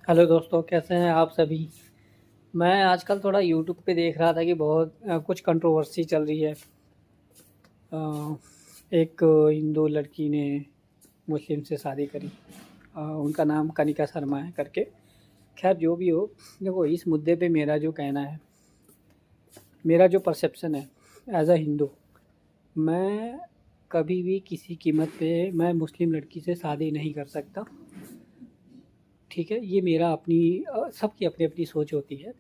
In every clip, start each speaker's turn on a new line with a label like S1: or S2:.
S1: Hello दोस्तों, कैसे हैं आप सभी। मैं आजकल थोड़ा यूट्यूब पे देख रहा था कि बहुत कुछ कंट्रोवर्सी चल रही है। एक हिंदू लड़की ने मुस्लिम से शादी करी। उनका नाम कनिका शर्मा है करके। खैर जो भी हो, देखो इस मुद्दे पे मेरा जो कहना है, मेरा जो परसेप्शन है एज अ हिंदू, मैं कभी भी किसी कीमत पे मैं मुस्लिम लड़की से शादी नहीं कर सकता। ठीक है, ये मेरा अपनी सबकी अपनी अपनी सोच होती है।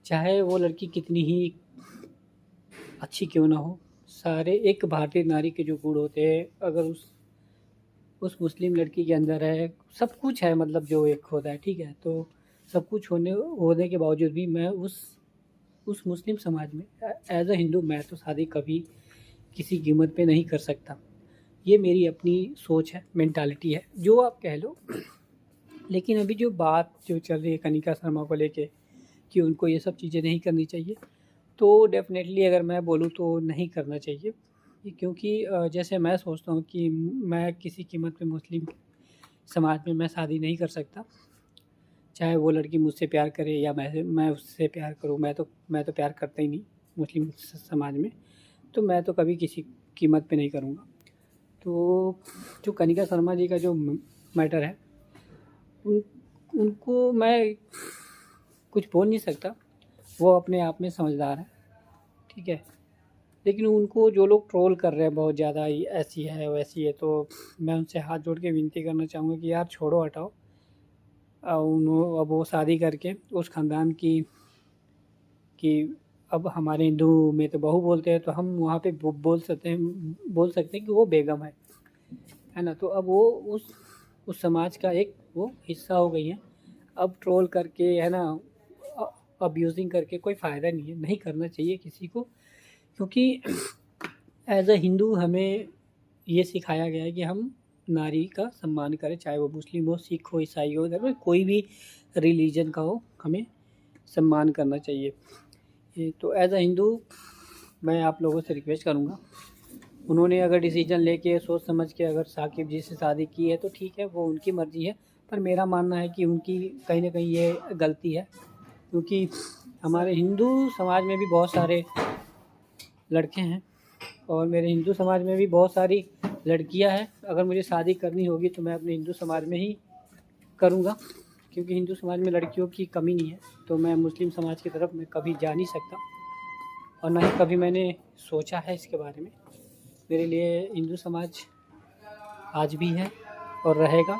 S1: चाहे वो लड़की कितनी ही अच्छी क्यों ना हो, सारे एक भारतीय नारी के जो गुण होते हैं, अगर उस मुस्लिम लड़की के अंदर है, सब कुछ है, मतलब जो एक होता है, ठीक है। तो सब कुछ होने होने के बावजूद भी मैं उस मुस्लिम समाज में एज अ हिंदू मैं तो शादी कभी किसी कीमत पे नहीं कर सकता। ये मेरी अपनी सोच है, मेंटालिटी है, जो आप कह लो। लेकिन अभी जो बात जो चल रही है कनिका शर्मा को लेके कि उनको ये सब चीज़ें नहीं करनी चाहिए, तो डेफ़िनेटली अगर मैं बोलूँ तो नहीं करना चाहिए। क्योंकि जैसे मैं सोचता हूँ कि मैं किसी कीमत पे मुस्लिम समाज में मैं शादी नहीं कर सकता। चाहे वो लड़की मुझसे प्यार करे या मैं उससे प्यार करूँ, मैं तो प्यार करता ही नहीं मुस्लिम समाज में। तो मैं तो कभी किसी कीमत पे नहीं करूँगा। तो जो कनिका शर्मा जी का जो मैटर है, उन उनको मैं कुछ बोल नहीं सकता। वो अपने आप में समझदार है, ठीक है। लेकिन उनको जो लोग ट्रोल कर रहे हैं बहुत ज़्यादा, ये ऐसी है वैसी है, तो मैं उनसे हाथ जोड़ के विनती करना चाहूँगा कि यार छोड़ो, हटाओ। अब वो शादी करके उस ख़ानदान की कि अब हमारे हिंदू में तो बहू बोलते हैं, तो हम वहाँ पे बोल सकते हैं कि वो बेगम है ना। तो अब वो उस समाज का एक वो हिस्सा हो गई हैं। अब ट्रोल करके, है ना, अब्यूज़िंग करके कोई फ़ायदा नहीं है, नहीं करना चाहिए किसी को। क्योंकि एज अ हिंदू हमें ये सिखाया गया है कि हम नारी का सम्मान करें, चाहे वो मुस्लिम हो, सिख हो, ईसाई हो, धर्म कोई भी रिलीजन का हो, हमें सम्मान करना चाहिए। ये तो एज अ हिंदू मैं आप लोगों से रिक्वेस्ट करूँगा, उन्होंने अगर डिसीजन लेके सोच समझ के अगर साकिब जी से शादी की है तो ठीक है, वो उनकी मर्ज़ी है। पर मेरा मानना है कि उनकी कहीं ना कहीं ये गलती है। क्योंकि हमारे हिंदू समाज में भी बहुत सारे लड़के हैं, और मेरे हिंदू समाज में भी बहुत सारी लड़कियां हैं। अगर मुझे शादी करनी होगी तो मैं अपने हिंदू समाज में ही करूँगा, क्योंकि हिंदू समाज में लड़कियों की कमी नहीं है। तो मैं मुस्लिम समाज की तरफ मैं कभी जा नहीं सकता, और ना ही कभी मैंने सोचा है इसके बारे में। मेरे लिए हिंदू समाज आज भी है और रहेगा।